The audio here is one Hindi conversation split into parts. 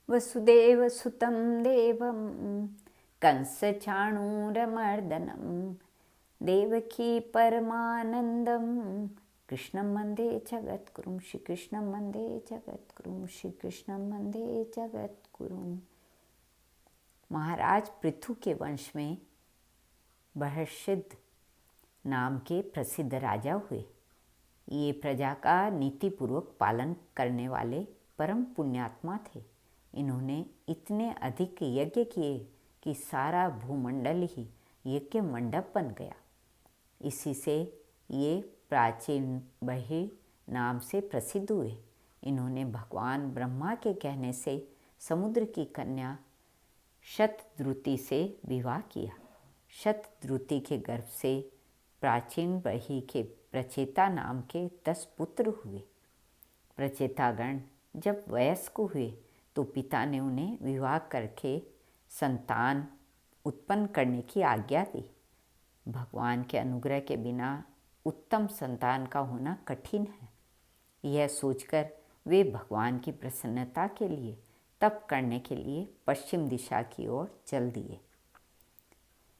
वसुदेवसुतं देवं कंसचाणूरमर्दनं देवकी परमानंदं कृष्णं वन्दे जगद्गुरुं। श्रीकृष्णं वन्दे जगद्गुरुं। श्रीकृष्णं वन्दे जगद्गुरुं। महाराज पृथु के वंश में बर्हिषद नाम के प्रसिद्ध राजा हुए। ये प्रजा का नीतिपूर्वक पालन करने वाले परम पुण्यात्मा थे। इन्होंने इतने अधिक यज्ञ किए कि सारा भूमंडल ही यज्ञ मंडप बन गया। इसी से ये प्राचीन बर्हि नाम से प्रसिद्ध हुए। इन्होंने भगवान ब्रह्मा के कहने से समुद्र की कन्या शतद्रुति से विवाह किया। शतद्रुति के गर्भ से प्राचीन बर्हि के प्रचेता नाम के 10 पुत्र हुए। प्रचेतागण जब वयस्क हुए तो पिता ने उन्हें विवाह करके संतान उत्पन्न करने की आज्ञा दी। भगवान के अनुग्रह के बिना उत्तम संतान का होना कठिन है। यह सोचकर वे भगवान की प्रसन्नता के लिए तप करने के लिए पश्चिम दिशा की ओर चल दिए।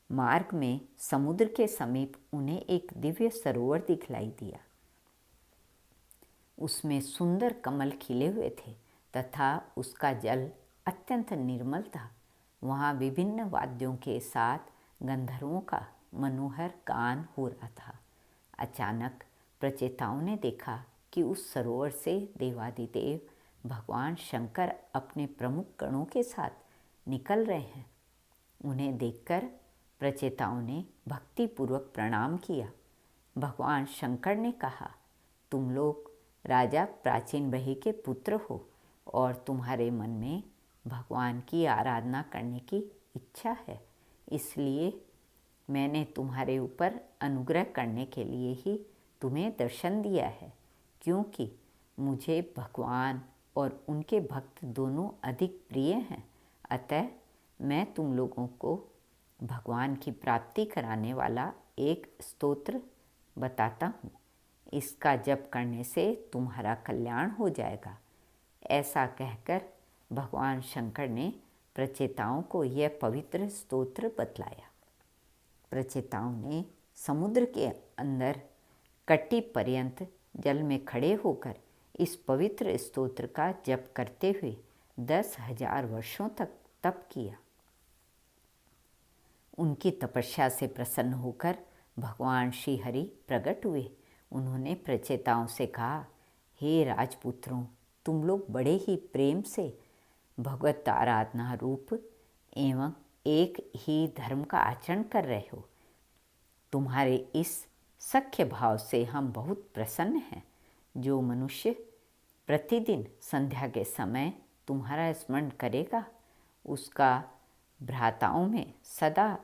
मार्ग में समुद्र के समीप उन्हें एक दिव्य सरोवर दिखलाई दिया। उसमें सुंदर कमल खिले हुए थे तथा उसका जल अत्यंत निर्मल था। वहाँ विभिन्न वाद्यों के साथ गंधर्वों का मनोहर गान हो रहा था। अचानक प्रचेताओं ने देखा कि उस सरोवर से देवादिदेव भगवान शंकर अपने प्रमुख गणों के साथ निकल रहे हैं। उन्हें देखकर प्रचेताओं ने भक्तिपूर्वक प्रणाम किया। भगवान शंकर ने कहा, तुम लोग राजा प्राचीन बर्हि के पुत्र हो और तुम्हारे मन में भगवान की आराधना करने की इच्छा है, इसलिए मैंने तुम्हारे ऊपर अनुग्रह करने के लिए ही तुम्हें दर्शन दिया है। क्योंकि मुझे भगवान और उनके भक्त दोनों अधिक प्रिय हैं, अतः मैं तुम लोगों को भगवान की प्राप्ति कराने वाला एक स्तोत्र बताता हूँ। इसका जप करने से तुम्हारा कल्याण हो जाएगा। ऐसा कहकर भगवान शंकर ने प्रचेताओं को यह पवित्र स्तोत्र बतलाया। प्रचेताओं ने समुद्र के अंदर कटी पर्यंत जल में खड़े होकर इस पवित्र स्तोत्र का जप करते हुए 10,000 वर्षों तक तप किया। उनकी तपस्या से प्रसन्न होकर भगवान श्री हरि प्रकट हुए। उन्होंने प्रचेताओं से कहा, हे राजपुत्रों, तुम लोग बड़े ही प्रेम से भगवत आराधना रूप एवं एक ही धर्म का आचरण कर रहे हो। तुम्हारे इस सख्य भाव से हम बहुत प्रसन्न हैं। जो मनुष्य प्रतिदिन संध्या के समय तुम्हारा स्मरण करेगा, उसका भ्राताओं में सदा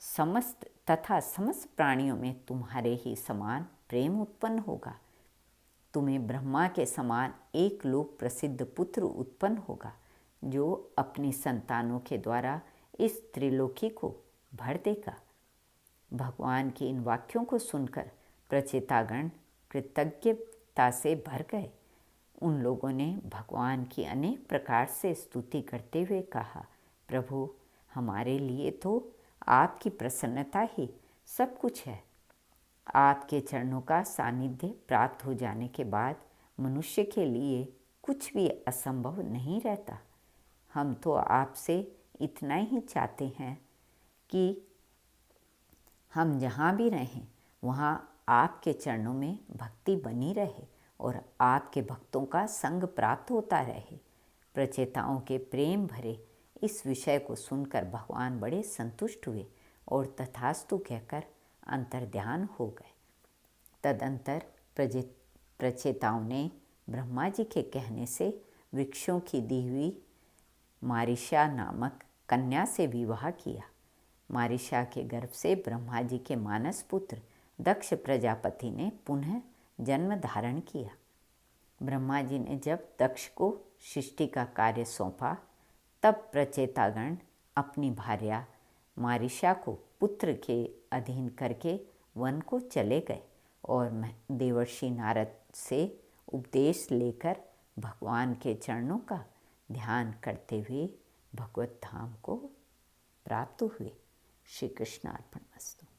समस्त प्राणियों में तुम्हारे ही समान प्रेम उत्पन्न होगा। तुम्हें ब्रह्मा के समान एक लोक प्रसिद्ध पुत्र उत्पन्न होगा, जो अपनी संतानों के द्वारा इस त्रिलोकी को भर देगा। भगवान के इन वाक्यों को सुनकर प्रचेतागण कृतज्ञता से भर गए। उन लोगों ने भगवान की अनेक प्रकार से स्तुति करते हुए कहा, प्रभु, हमारे लिए तो आपकी प्रसन्नता ही सब कुछ है। आपके चरणों का सानिध्य प्राप्त हो जाने के बाद मनुष्य के लिए कुछ भी असंभव नहीं रहता। हम तो आपसे इतना ही चाहते हैं कि हम जहाँ भी रहें वहाँ आपके चरणों में भक्ति बनी रहे और आपके भक्तों का संग प्राप्त होता रहे। प्रचेताओं के प्रेम भरे इस विषय को सुनकर भगवान बड़े संतुष्ट हुए और तथास्तु कहकर अंतर्ध्यान हो गए। तदंतर प्रचेताओं ने ब्रह्मा जी के कहने से वृक्षों की दी हुई मारीशा नामक कन्या से विवाह किया। मारीशा के गर्भ से ब्रह्मा जी के मानस पुत्र दक्ष प्रजापति ने पुनः जन्म धारण किया। ब्रह्मा जी ने जब दक्ष को सृष्टि का कार्य सौंपा, तब प्रचेतागण अपनी भार्या मारीशा को पुत्र के अधीन करके वन को चले गए और देवर्षि नारद से उपदेश लेकर भगवान के चरणों का ध्यान करते हुए भगवत धाम को प्राप्त हुए। श्री कृष्ण अर्पणमस्तु।